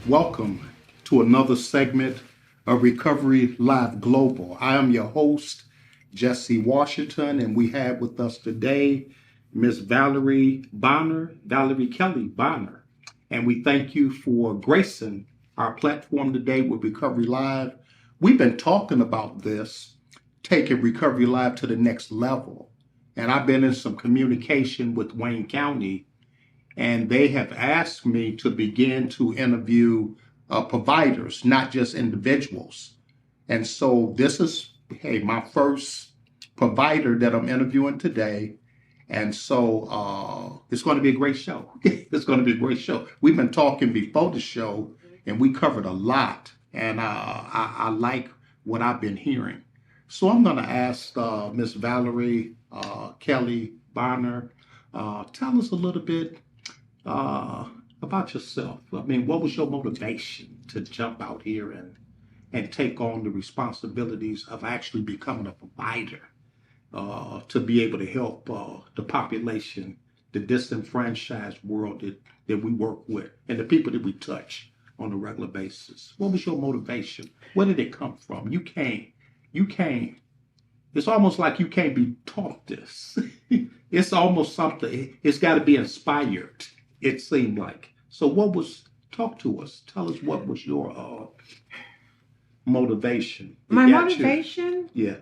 Welcome to another segment of Recovery Live Global. I am your host, Jesse Washington, and we have with us today Miss Valerie Kelley Bonner. And we thank you for gracing our platform today with Recovery Live. We've been talking about this, taking Recovery Live to the next level. And I've been in some communication with Wayne County, and they have asked me to begin to interview providers, not just individuals. And so this is, my first provider that I'm interviewing today. And so it's going to be a great show. It's going to be a great show. We've been talking before the show, and we covered a lot. And I like what I've been hearing. So I'm going to ask Miss Valerie Kelley Bonner, tell us a little bit about yourself. I mean, what was your motivation to jump out here and take on the responsibilities of actually becoming a provider to be able to help the population, the disenfranchised world that we work with, and the people that we touch on a regular basis? What was your motivation? Where did it come from? You can't. It's almost like you can't be taught this. It's almost something, it's got to be inspired, it seemed like. So talk to us. Tell us what was your motivation. My motivation Yeah.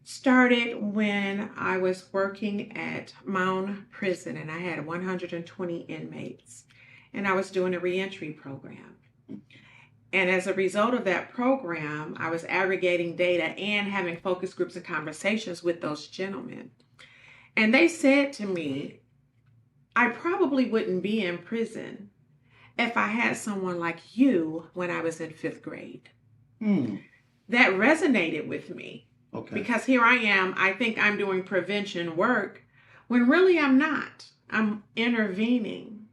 started when I was working at Mound Prison, and I had 120 inmates, and I was doing a reentry program. And as a result of that program, I was aggregating data and having focus groups and conversations with those gentlemen. And they said to me, I probably wouldn't be in prison if I had someone like you when I was in 5th grade. That resonated with me. Okay. Because here I am, I think I'm doing prevention work when really I'm not. I'm intervening.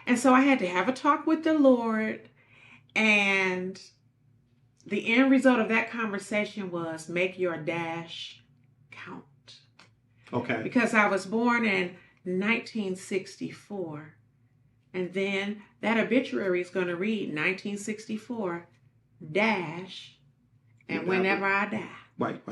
And so I had to have a talk with the Lord. And the end result of that conversation was make your dash count. Okay. Because I was born in 1964. And then that obituary is going to read 1964 dash and whenever I die. Right.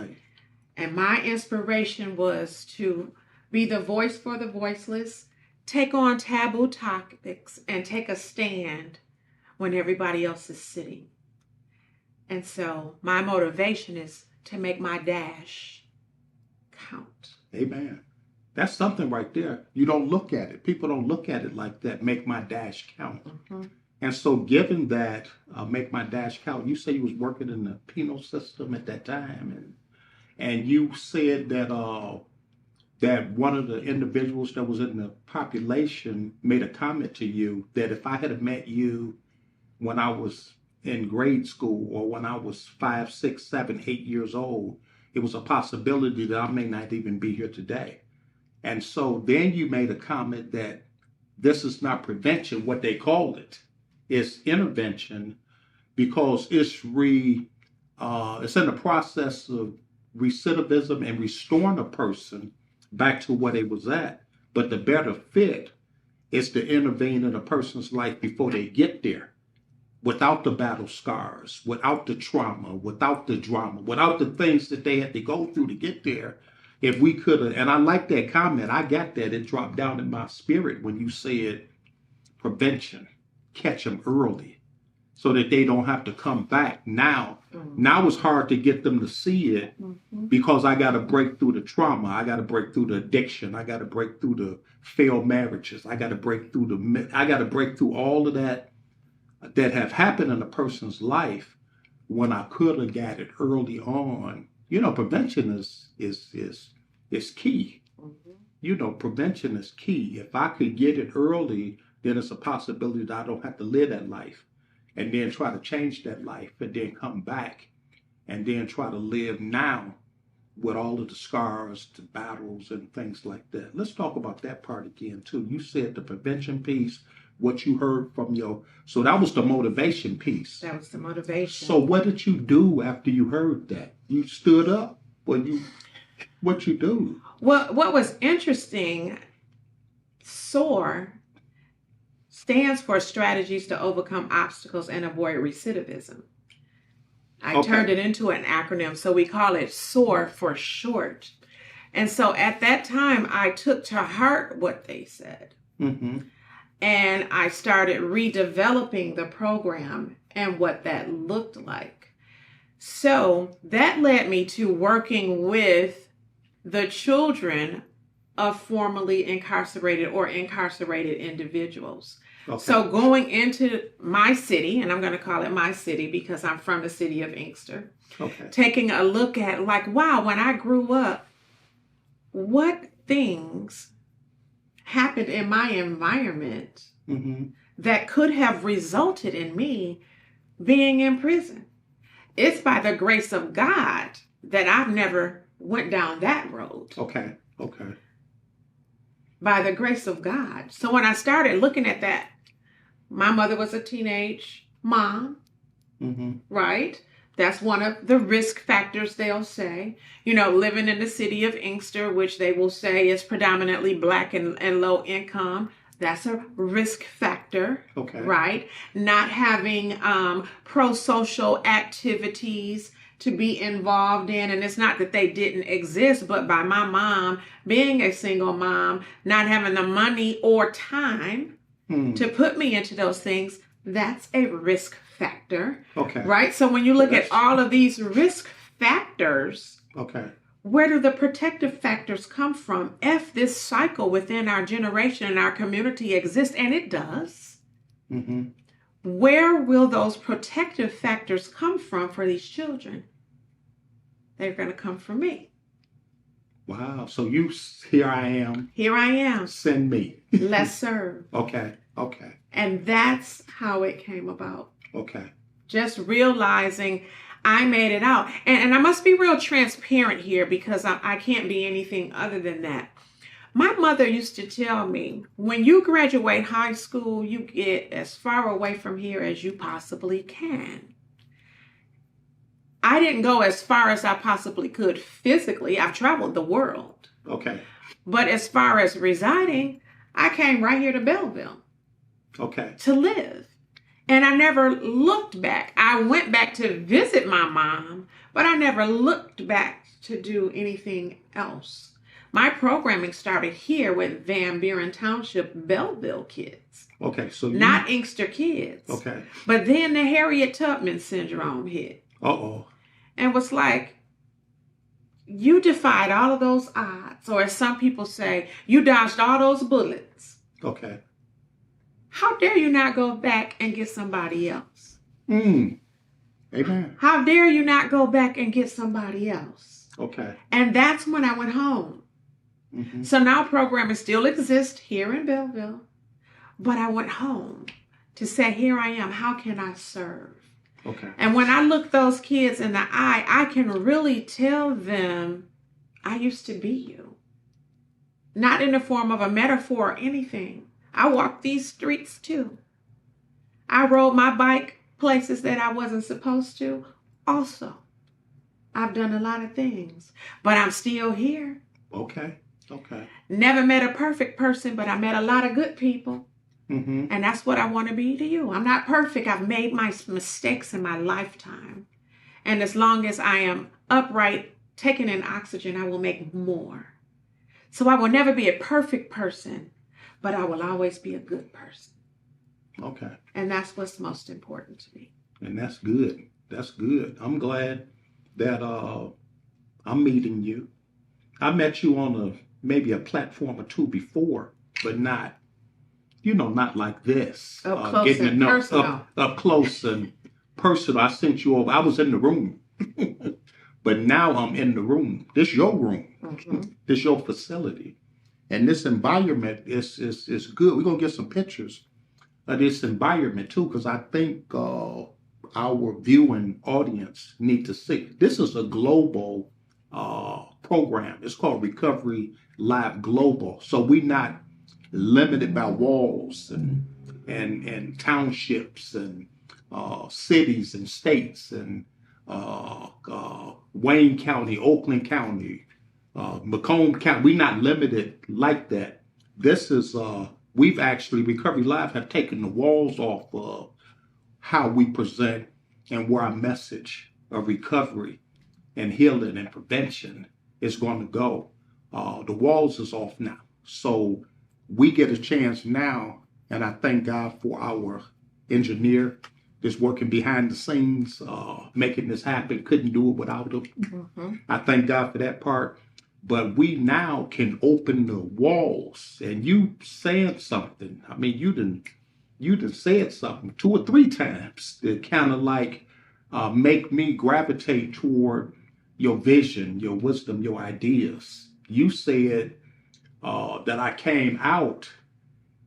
And my inspiration was to be the voice for the voiceless, take on taboo topics, and take a stand when everybody else is sitting. And so my motivation is to make my dash count. Amen. That's something right there. You don't look at it. People don't look at it like that. Make my dash count. Mm-hmm. And so given that, make my dash count, you say you was working in the penal system at that time. And you said that that one of the individuals that was in the population made a comment to you that if I had have met you when I was in grade school or when I was 5, 6, 7, 8 years old, it was a possibility that I may not even be here today. And so then you made a comment that this is not prevention, what they call it is intervention, because it's in the process of recidivism and restoring a person back to where they was at. But the better fit is to intervene in a person's life before they get there, without the battle scars, without the trauma, without the drama, without the things that they had to go through to get there. If we could have, and I like that comment, I got that, it dropped down in my spirit when you said prevention, catch them early so that they don't have to come back. Now it's hard to get them to see it because I got to break through the trauma. I got to break through the addiction. I got to break through the failed marriages. I got to break through all of that have happened in a person's life when I could have got it early on. Prevention is key. Prevention is key. If I could get it early, then it's a possibility that I don't have to live that life and then try to change that life and then come back and then try to live now with all of the scars, the battles, and things like that. Let's talk about that part again, too. You said the prevention piece, what you heard from so that was the motivation piece. That was the motivation. So what did you do after you heard that? You stood up? What you do? Well, what was interesting, SOAR stands for Strategies to Overcome Obstacles and Avoid Recidivism. I Okay. turned it into an acronym, so we call it SOAR for short. And so at that time, I took to heart what they said. Mm-hmm. And I started redeveloping the program and what that looked like. So that led me to working with the children of formerly incarcerated or incarcerated individuals. Okay. So going into my city, and I'm going to call it my city because I'm from the city of Inkster, Okay. taking a look at like, wow, when I grew up, what things happened in my environment Mm-hmm. that could have resulted in me being in prison. It's by the grace of God that I've never went down that road. Okay. Okay. By the grace of God. So when I started looking at that, my mother was a teenage mom, Mm-hmm. right? That's one of the risk factors they'll say. You know, living in the city of Inkster, which they will say is predominantly Black and low income. That's a risk factor, Okay. right? Not having pro-social activities to be involved in. And it's not that they didn't exist, but by my mom being a single mom, not having the money or time to put me into those things, that's a risk factor, Okay. right? So when you look Yes. at all of these risk factors, Okay. where do the protective factors come from? If this cycle within our generation and our community exists, and it does, Mm-hmm. where will those protective factors come from for these children? They're going to come from me. Wow. So here I am. Here I am. Send me. Let's serve. Okay. Okay. And that's how it came about. Okay. Just realizing I made it out. And I must be real transparent here because I can't be anything other than that. My mother used to tell me, when you graduate high school, you get as far away from here as you possibly can. I didn't go as far as I possibly could physically. I've traveled the world. Okay. But as far as residing, I came right here to Belleville Okay. to live. And I never looked back. I went back to visit my mom, but I never looked back to do anything else. My programming started here with Van Buren Township Belleville kids, Okay. So not Inkster kids. Okay. But then the Harriet Tubman syndrome hit Uh-oh. and was like, you defied all of those odds, or as some people say, you dodged all those bullets. Okay. How dare you not go back and get somebody else? Amen. How dare you not go back and get somebody else? Okay. And that's when I went home. Mm-hmm. So now programming still exists here in Belleville, but I went home to say, here I am. How can I serve? Okay. And when I look those kids in the eye, I can really tell them, I used to be you. Not in the form of a metaphor or anything. I walked these streets too. I rode my bike places that I wasn't supposed to also. I've done a lot of things, but I'm still here. Okay. Okay. Never met a perfect person, but I met a lot of good people. Mm-hmm. And that's what I want to be to you. I'm not perfect. I've made my mistakes in my lifetime. And as long as I am upright, taking in oxygen, I will make more. So I will never be a perfect person, but I will always be a good person. Okay. And that's what's most important to me. And that's good. That's good. I'm glad that I'm meeting you. I met you on maybe a platform or two before, but not like this. Up close and personal. Up close and personal. I sent you over. I was in the room. But now I'm in the room. This your room. Mm-hmm. This your facility. And this environment is good. We're going to get some pictures of this environment too, because I think our viewing audience need to see. This is a global program. It's called Recovery Live Global. So we're not limited by walls and townships and cities and states and Wayne County, Oakland County, Macomb County. We're not limited like that. This is we've actually, Recovery Live have taken the walls off of how we present and where our message of recovery and healing and prevention is going to go. The walls is off now. So we get a chance now, and I thank God for our engineer that's working behind the scenes, making this happen. Couldn't do it without him. Mm-hmm. I thank God for that part. But we now can open the walls, and you said something. I mean, you done said something 2 or 3 times that kind of like make me gravitate toward your vision, your wisdom, your ideas. You said that I came out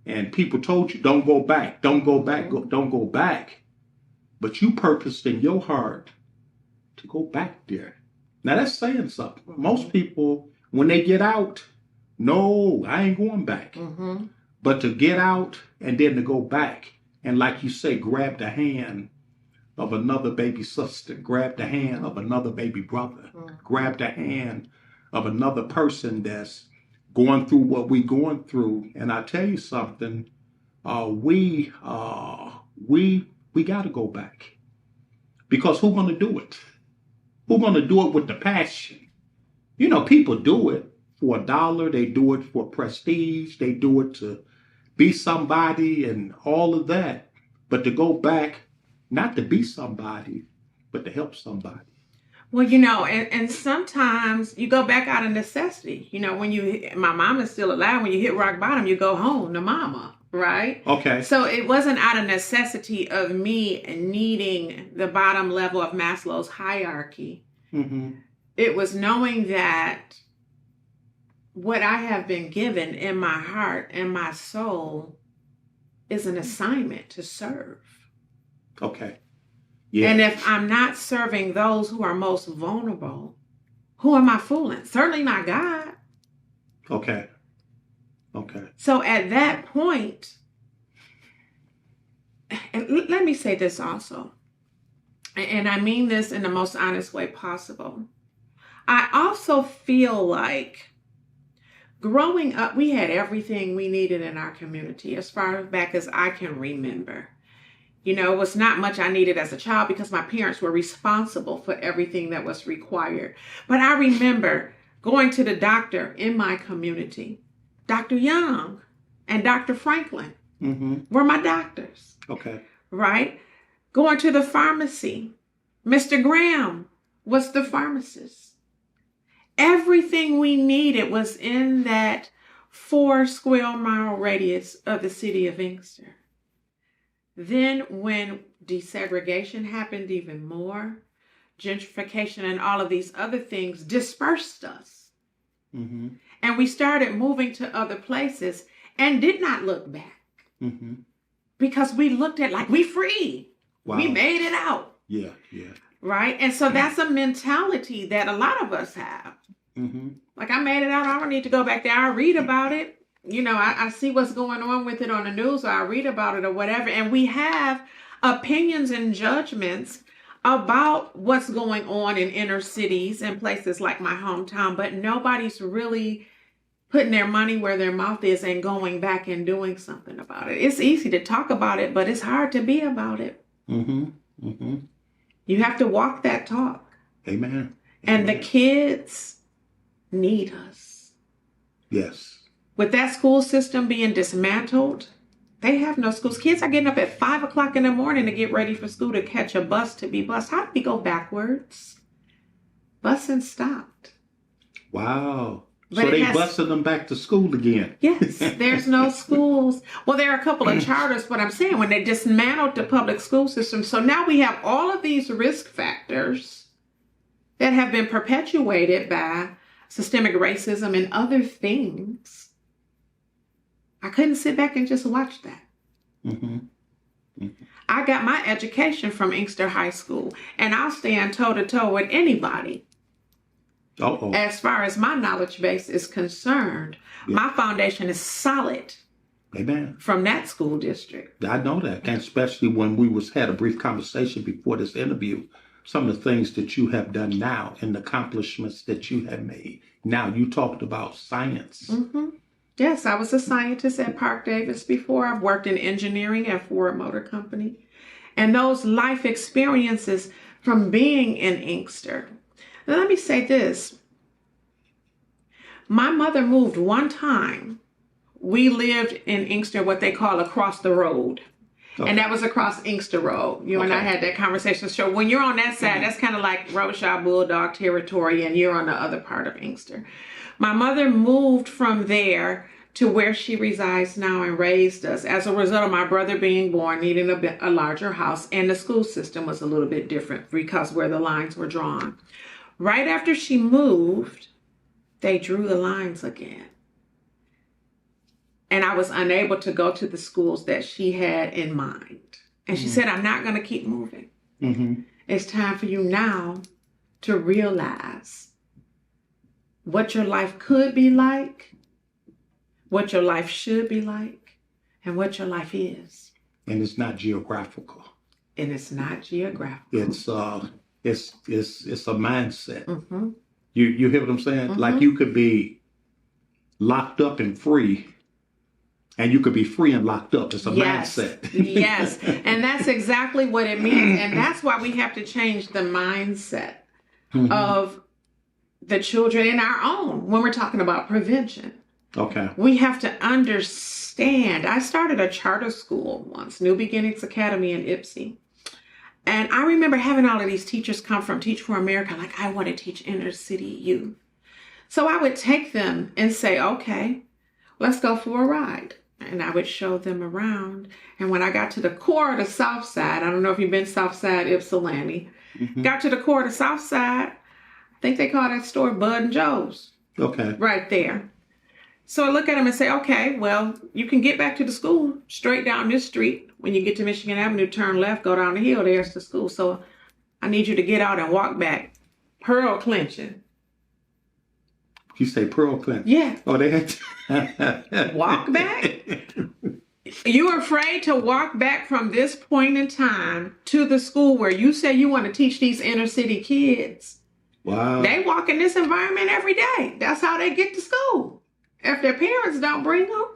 and people told you, don't go back, don't go back, don't go back. But you purposed in your heart to go back there. Now that's saying something. Most people, when they get out, no, I ain't going back. Mm-hmm. But to get out and then to go back, and like you say, grab the hand of another baby sister, grab the hand of another baby brother, grab the hand of another person that's going through what we going through. And I tell you something, we got to go back, because who's going to do it? Who's going to do it with the passion? You know, people do it for $1. They do it for prestige. They do it to be somebody and all of that. But to go back, not to be somebody, but to help somebody. Well, you know, and sometimes you go back out of necessity. You know, my mom is still alive. When you hit rock bottom, you go home to mama, right? Okay. So it wasn't out of necessity of me needing the bottom level of Maslow's hierarchy. Mm-hmm. It was knowing that what I have been given in my heart and my soul is an assignment to serve. Okay. Yeah. And if I'm not serving those who are most vulnerable, who am I fooling? Certainly not God. Okay. Okay. So at that point, and let me say this also, and I mean this in the most honest way possible. I also feel like growing up, we had everything we needed in our community as far back as I can remember. You know, it was not much I needed as a child because my parents were responsible for everything that was required. But I remember going to the doctor in my community. Dr. Young and Dr. Franklin were my doctors. Okay. Right? Going to the pharmacy. Mr. Graham was the pharmacist. Everything we needed was in that 4 square mile radius of the city of Inkster. Then when desegregation happened even more, gentrification and all of these other things dispersed us. Mm-hmm. And we started moving to other places and did not look back. Mm-hmm. Because we looked at like, we free. Wow. We made it out. Yeah, yeah. Right? And so that's a mentality that a lot of us have. Mm-hmm. Like, I made it out. I don't need to go back there. I read about it. You know, I see what's going on with it on the news, or I read about it or whatever. And we have opinions and judgments about what's going on in inner cities and places like my hometown, but nobody's really putting their money where their mouth is and going back and doing something about it. It's easy to talk about it, but it's hard to be about it. Mm-hmm. Mm-hmm. You have to walk that talk. Amen. And the kids need us. Yes. With that school system being dismantled, they have no schools. Kids are getting up at 5 o'clock in the morning to get ready for school to catch a bus to be bused. How do we go backwards? Busing stopped. Wow. But so they busted them back to school again. Yes, there's no schools. Well, there are a couple of charters, but I'm saying when they dismantled the public school system. So now we have all of these risk factors that have been perpetuated by systemic racism and other things. I couldn't sit back and just watch that. Mm-hmm. Mm-hmm. I got my education from Inkster High School, and I'll stand toe-to-toe with anybody. Uh-oh. As far as my knowledge base is concerned, my foundation is solid. Amen. From that school district. I know that, and especially when we had a brief conversation before this interview, some of the things that you have done now and the accomplishments that you have made. Now, you talked about science. Mm-hmm. Yes, I was a scientist at Park Davis before. I've worked in engineering at Ford Motor Company. And those life experiences from being in Inkster. Now, let me say this. My mother moved one time. We lived in Inkster, what they call across the road. Okay. And that was across Inkster Road. You and I had that conversation. So when you're on that side, that's kind of like Robichaud Bulldog territory, and you're on the other part of Inkster. My mother moved from there to where she resides now and raised us as a result of my brother being born, needing a larger house, and the school system was a little bit different because where the lines were drawn. Right after she moved, they drew the lines again. And I was unable to go to the schools that she had in mind. And she said, I'm not going to keep moving. It's time for you now to realize what your life could be like, what your life should be like, and what your life is. And it's not geographical. And it's not geographical. It's a mindset. You hear what I'm saying? Like you could be locked up and free, and you could be free and locked up. It's a mindset. Yes. And that's exactly what it means. And that's why we have to change the mindset of the children in our own when we're talking about prevention. Okay. We have to understand. I started a charter school once, New Beginnings Academy in Ypsi. And I remember having all of these teachers come from Teach for America, like, I want to teach inner city youth. So I would take them and say, okay, let's go for a ride. And I would show them around. And when I got to the core of the South Side, I don't know if you've been South Side, Ypsilanti, got to the core of the South Side, I think they call that store Bud and Joe's. Okay. Right there. So I look at them and say, okay, well, you can get back to the school straight down this street. When you get to Michigan Avenue, turn left, go down the hill, there's the school. So I need you to get out and walk back. Pearl clenching. You say pearl clenching? Yeah. Oh, they had to walk back? You're afraid to walk back from this point in time to the school where you say you want to teach these inner city kids. Wow. They walk in this environment every day. That's how they get to school. If their parents don't bring them,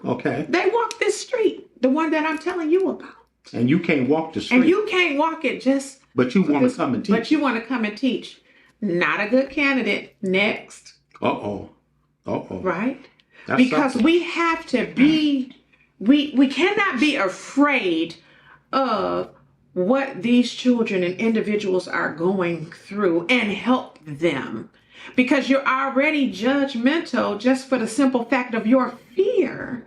they walk this street, the one that I'm telling you about. And you can't walk the street. And you can't walk it just. But you want to come and teach. But you want to come and teach. Not a good candidate. Next. Right? That's because something. we have to be, we cannot be afraid of what these children and individuals are going through and help them. Because you're already judgmental just for the simple fact of your fear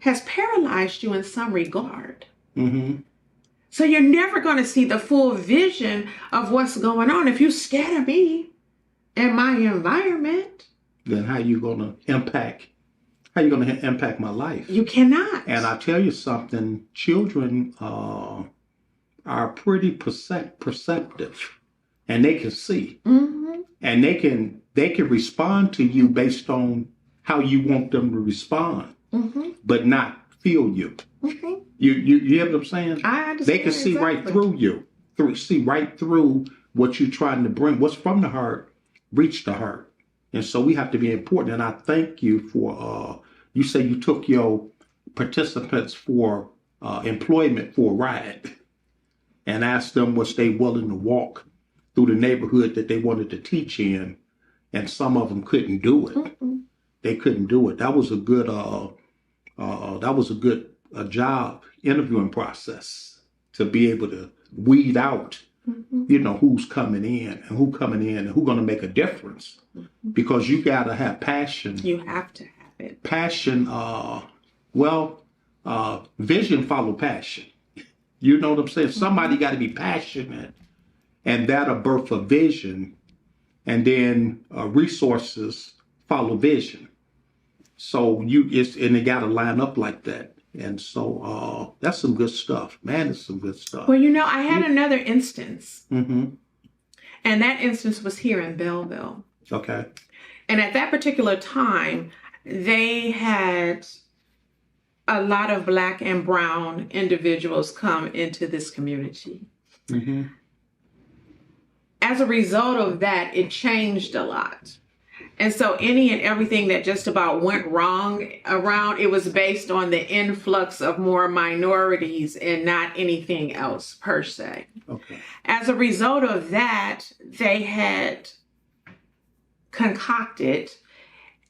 has paralyzed you in some regard. So you're never going to see the full vision of what's going on. If you're scared of me and my environment, then how you going to impact my life? You cannot. And I tell you something, children are pretty perceptive, and they can see. And they can respond to you based on how you want them to respond, but not feel you. You hear what I'm saying? I understand. They can see right through you, see right through what you're trying to bring. What's from the heart, reach the heart. And so we have to be important. And I thank you for, you say you took your participants for employment for a ride and asked them was they willing to walk through the neighborhood that they wanted to teach in, and some of them couldn't do it. They couldn't do it. That was a good job interviewing process to be able to weed out, who's coming in and who's going to make a difference. Because you got to have passion. You have to have it. Passion. Vision follow passion. You know what I'm saying? Somebody got to be passionate. And that'll birth a vision, and then resources follow vision. So and it got to line up like that. And so that's some good stuff, man. It's some good stuff. Well, I had another instance, and that instance was here in Belleville. Okay. And at that particular time, they had a lot of Black and brown individuals come into this community. As a result of that, it changed a lot. And so any and everything that just about went wrong around, it was based on the influx of more minorities and not anything else per se. Okay. As a result of that, they had concocted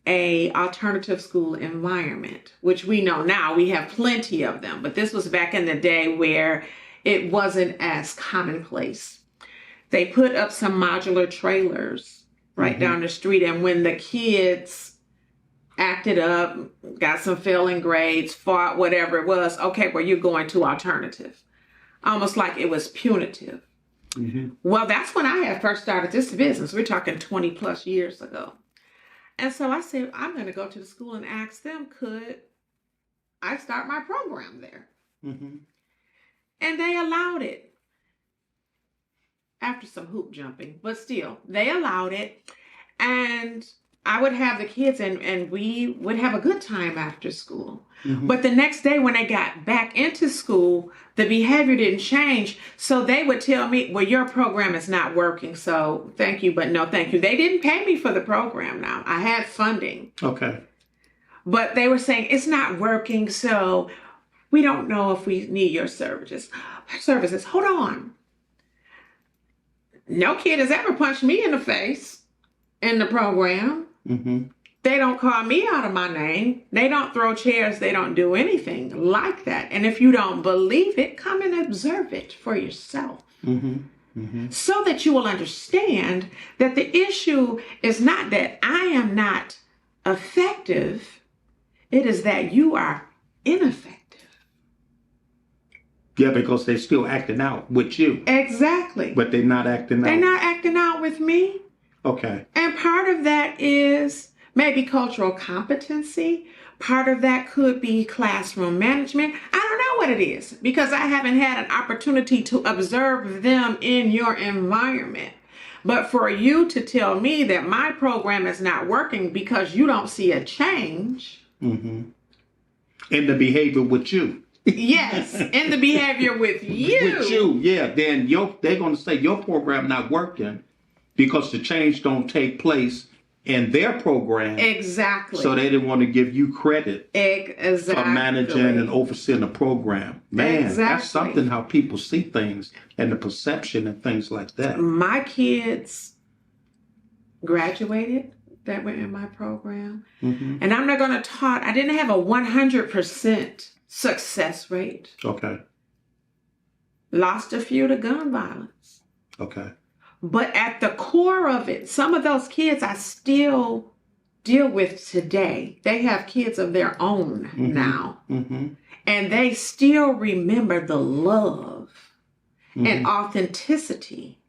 a alternative school environment, which we know now we have plenty of them, but this was back in the day where it wasn't as commonplace. They put up some modular trailers right down the street, and when the kids acted up, got some failing grades, fought, whatever it was, okay, well, you're going to alternative. Almost like it was punitive. Well, that's when I had first started this business. We're talking 20 plus years ago. And so I said, I'm going to go to the school and ask them, could I start my program there? And they allowed it. After some hoop jumping, but still, they allowed it. And I would have the kids and we would have a good time after school. But the next day when they got back into school, the behavior didn't change. So they would tell me, well, your program is not working. So thank you, but no thank you. They didn't pay me for the program now. I had funding. Okay. But they were saying, it's not working. So we don't know if we need your services. Hold on. No kid has ever punched me in the face in the program. They don't call me out of my name. They don't throw chairs. They don't do anything like that. And if you don't believe it, come and observe it for yourself. So that you will understand that the issue is not that I am not effective. It is that you are ineffective. Yeah, because they're still acting out with you. Exactly. But they're not acting out. They're not acting out with me. Okay. And part of that is maybe cultural competency. Part of that could be classroom management. I don't know what it is because I haven't had an opportunity to observe them in your environment. But for you to tell me that my program is not working because you don't see a change. In the behavior with you. Yes, in the behavior with you. With you, yeah. Then they're going to say your program not working because the change don't take place in their program. Exactly. So they didn't want to give you credit exactly. for managing and overseeing the program. Man, that's something how people see things and the perception and things like that. My kids graduated that were in my program. And I'm not going to talk, I didn't have a 100% success rate. Okay. Lost a few to gun violence. Okay. But at the core of it, some of those kids I still deal with today. They have kids of their own now. And they still remember the love and authenticity.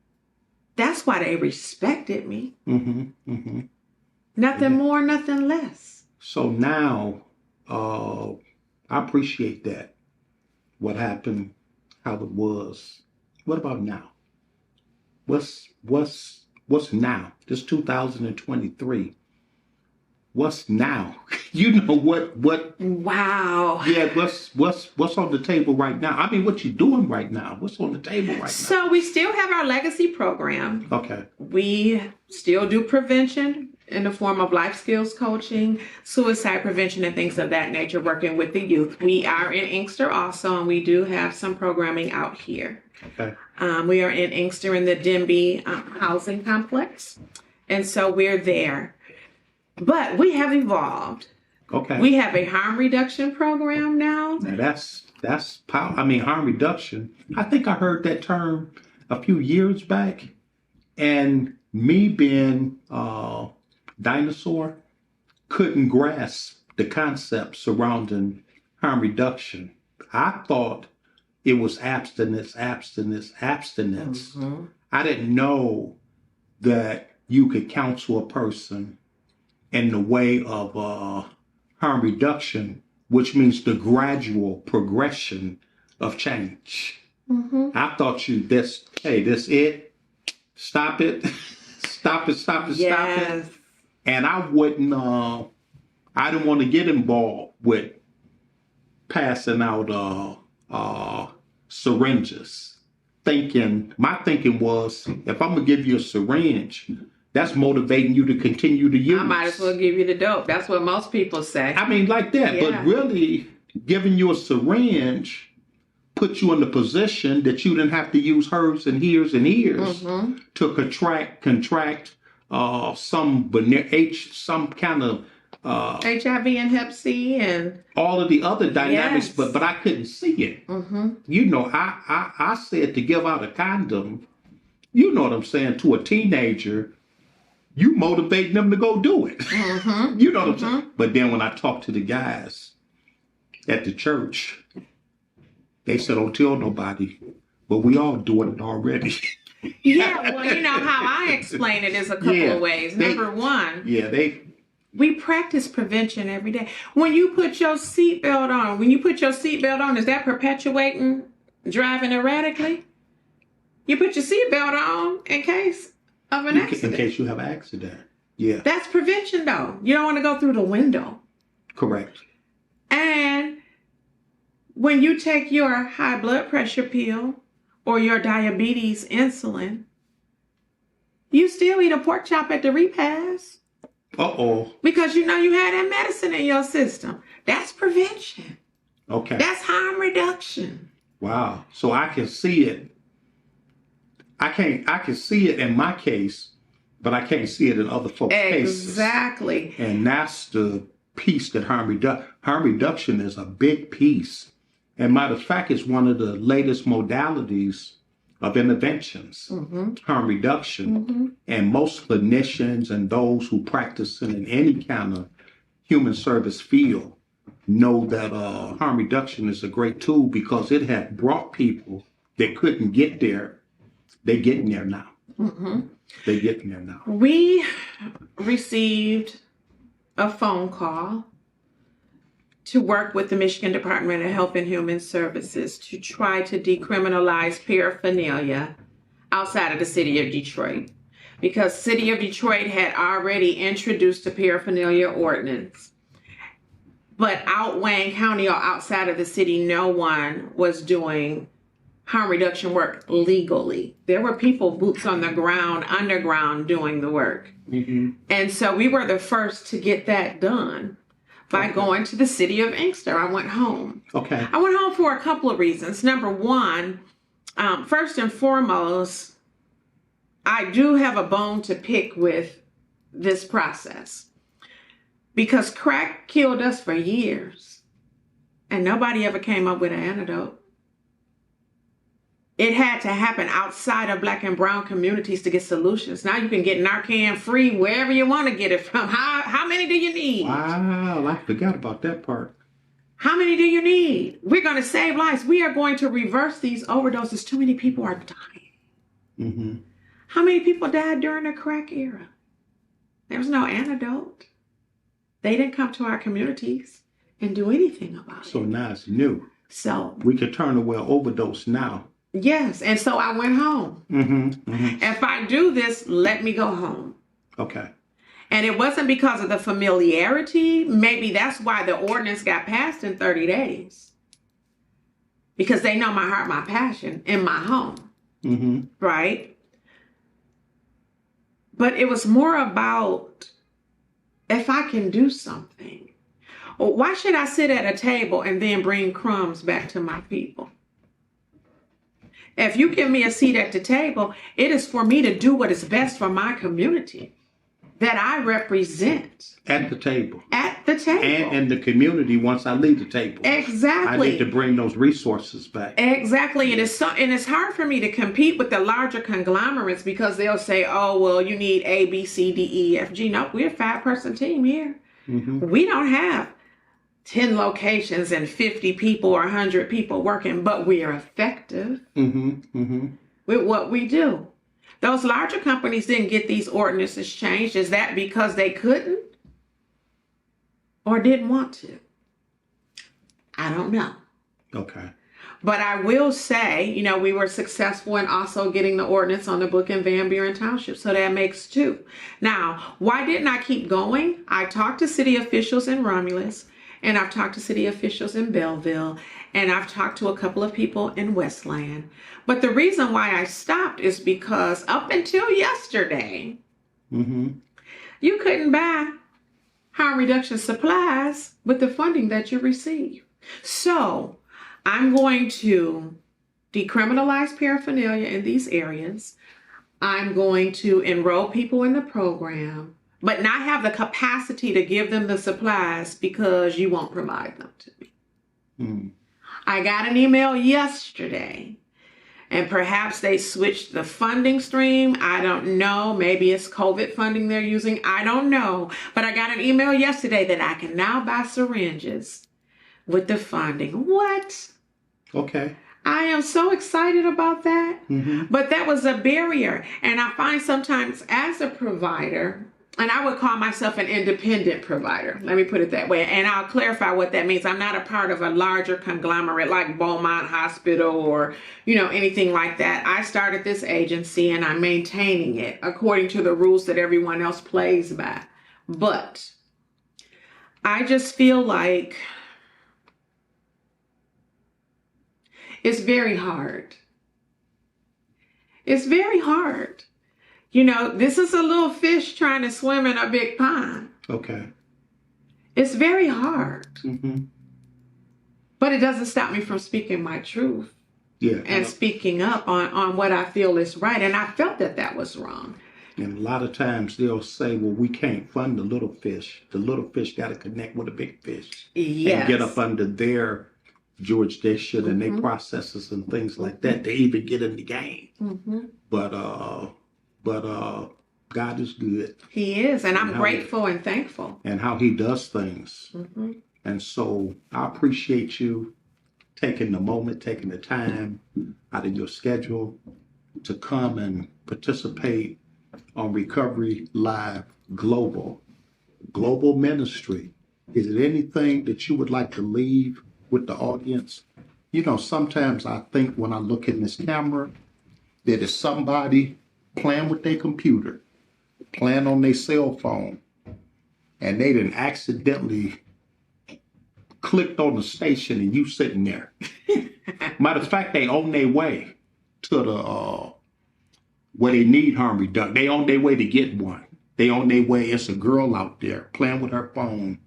That's why they respected me. Nothing more, nothing less. So now, I appreciate that. What happened, how it was. What about now? What's now? This 2023. What's now? You know what? Wow. Yeah. What's on the table right now? I mean, what you doing right now? What's on the table right now? So we still have our legacy program. Okay. We still do prevention in the form of life skills coaching, suicide prevention, and things of that nature, working with the youth. We are in Inkster also, and we do have some programming out here. Okay. We are in Inkster in the Denby housing complex, and so we're there. But we have evolved. Okay. We have a harm reduction program now. Now that's power. I mean, harm reduction. I think I heard that term a few years back, and me being dinosaur couldn't grasp the concept surrounding harm reduction. I thought it was abstinence. I didn't know that you could counsel a person in the way of harm reduction, which means the gradual progression of change. I thought this it. Stop it. Stop it. And I wouldn't, I didn't want to get involved with passing out syringes. My thinking was, if I'm going to give you a syringe, that's motivating you to continue to use. I might as well give you the dope. That's what most people say. I mean, like that. Yeah. But really, giving you a syringe put you in the position that you didn't have to use herbs and here's to contract some kind of HIV and Hep C and all of the other dynamics, yes. but I couldn't see it. You know, I said to give out a condom, you know what I'm saying, to a teenager, you motivate them to go do it. You know what I'm saying? But then when I talked to the guys at the church, they said, don't tell nobody, but we all doing it already. Yeah, well, you know how I explain it is a couple of ways. Number one, we practice prevention every day. When you put your seatbelt on, is that perpetuating driving erratically? You put your seatbelt on in case of an accident. In case you have an accident. Yeah. That's prevention, though. You don't want to go through the window. Correct. And when you take your high blood pressure pill or your diabetes insulin, you still eat a pork chop at the repast. Because you know you had that medicine in your system. That's prevention. Okay. That's harm reduction. Wow. So I can see it. I can see it in my case, but I can't see it in other folks' cases. Exactly. And that's the piece that harm reduction is a big piece. And matter of fact, it's one of the latest modalities of interventions, harm reduction. And most clinicians and those who practice in any kind of human service field know that harm reduction is a great tool because it had brought people that couldn't get there. They're getting there now. They're getting there now. We received a phone call to work with the Michigan Department of Health and Human Services to try to decriminalize paraphernalia outside of the city of Detroit. Because city of Detroit had already introduced a paraphernalia ordinance. But out Wayne County or outside of the city, no one was doing harm reduction work legally. There were people boots on the ground, underground, doing the work. And so we were the first to get that done by going to the city of Inkster. I went home. I went home for a couple of reasons. Number one, first and foremost, I do have a bone to pick with this process because crack killed us for years and nobody ever came up with an antidote. It had to happen outside of Black and brown communities to get solutions. Now you can get Narcan free wherever you want to get it from. How many do you need? Wow, I forgot about that part. How many do you need? We're going to save lives. We are going to reverse these overdoses. Too many people are dying. How many people died during the crack era? There was no antidote. They didn't come to our communities and do anything about it. So now it's new. So we could turn away an overdose now. Yes, and so I went home. If I do this, let me go home. Okay. And it wasn't because of the familiarity. Maybe that's why the ordinance got passed in 30 days. Because they know my heart, my passion in my home. Right? But it was more about if I can do something. Why should I sit at a table and then bring crumbs back to my people? If you give me a seat at the table, it is for me to do what is best for my community that I represent. At the table. At the table. And in the community once I leave the table. Exactly. I need to bring those resources back. Exactly. And it's hard for me to compete with the larger conglomerates because they'll say, oh, well, you need A, B, C, D, E, F, G. No, we're a 5-person team here. We don't have 10 locations and 50 people or 100 people working, but we are effective with what we do. Those larger companies didn't get these ordinances changed. Is that because they couldn't or didn't want to? I don't know. Okay. But I will say, you know, we were successful in also getting the ordinance on the book in Van Buren Township. So that makes 2. Now, why didn't I keep going? I talked to city officials in Romulus. And I've talked to city officials in Belleville, and I've talked to a couple of people in Westland. But the reason why I stopped is because up until yesterday, Mm-hmm. You couldn't buy harm reduction supplies with the funding that you receive. So I'm going to decriminalize paraphernalia in these areas. I'm going to enroll people in the program, but not have the capacity to give them the supplies because you won't provide them to me. Mm-hmm. I got an email yesterday, and perhaps they switched the funding stream. I don't know. Maybe it's COVID funding they're using. I don't know. But I got an email yesterday that I can now buy syringes with the funding. What? Okay. I am so excited about that. Mm-hmm. But that was a barrier. And I find sometimes as a provider, and I would call myself an independent provider. Let me put it that way. And I'll clarify what that means. I'm not a part of a larger conglomerate like Beaumont Hospital or, anything like that. I started this agency and I'm maintaining it according to the rules that everyone else plays by. But I just feel like it's very hard. It's very hard. This is a little fish trying to swim in a big pond. Okay. It's very hard. Mm-hmm. But it doesn't stop me from speaking my truth. Yeah. And speaking up on what I feel is right. And I felt that was wrong. And a lot of times they'll say, well, we can't fund the little fish. The little fish got to connect with the big fish. Yes. And get up under their jurisdiction and their processes and things like that to even get in the game. Mm-hmm. But God is good. He is, and I'm grateful and thankful. And how he does things. Mm-hmm. And so I appreciate you taking the moment, taking the time out of your schedule to come and participate on Recovery Live Global Ministry. Is it anything that you would like to leave with the audience? Sometimes I think when I look in this camera, that is somebody playing with their computer, playing on their cell phone, and they done accidentally clicked on the station and you sitting there. Matter of fact, they on their way to the where they need harm reduction. They on their way to get one. They on their way. It's a girl out there playing with her phone,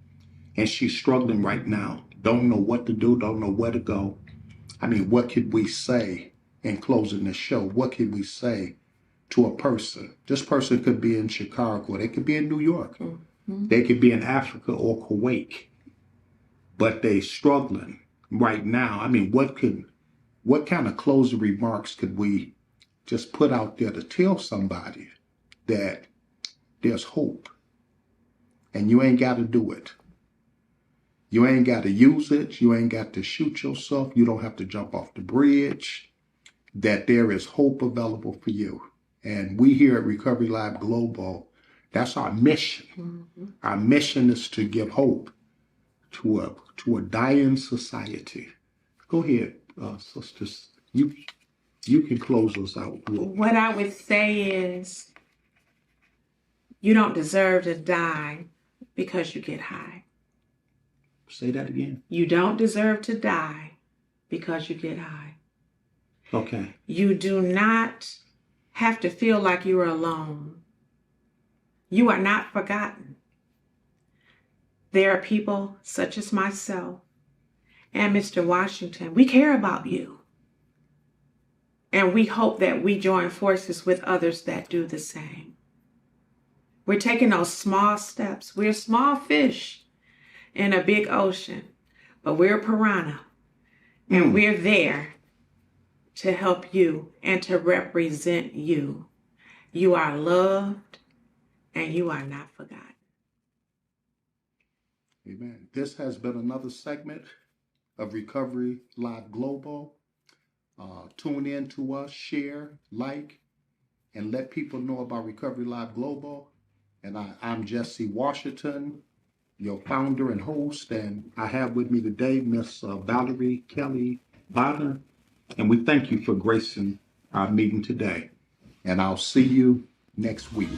and she's struggling right now. Don't know what to do, don't know where to go. I mean, what could we say in closing the show? What could we say to a person? This person could be in Chicago. They could be in New York. Mm-hmm. They could be in Africa or Kuwait. But they struggling right now. I mean, what kind of closing remarks could we just put out there to tell somebody that there's hope and you ain't got to do it? You ain't got to use it. You ain't got to shoot yourself. You don't have to jump off the bridge. That there is hope available for you. And we here at Recovery Live Global, that's our mission. Mm-hmm. Our mission is to give hope to a dying society. Go ahead, sisters. You can close us out. What I would say is, you don't deserve to die because you get high. Say that again. You don't deserve to die because you get high. Okay. You do not have to feel like you are alone. You are not forgotten. There are people such as myself and Mr. Washington. We care about you. And we hope that we join forces with others that do the same. We're taking those small steps. We're small fish in a big ocean, but we're a piranha. And we're there to help you and to represent you. You are loved and you are not forgotten. Amen. This has been another segment of Recovery Live Global. Tune in to us, share, like, and let people know about Recovery Live Global. And I'm Jesse Washington, your founder and host. And I have with me today Miss Valerie Kelley Bonner. And we thank you for gracing our meeting today. And I'll see you next week.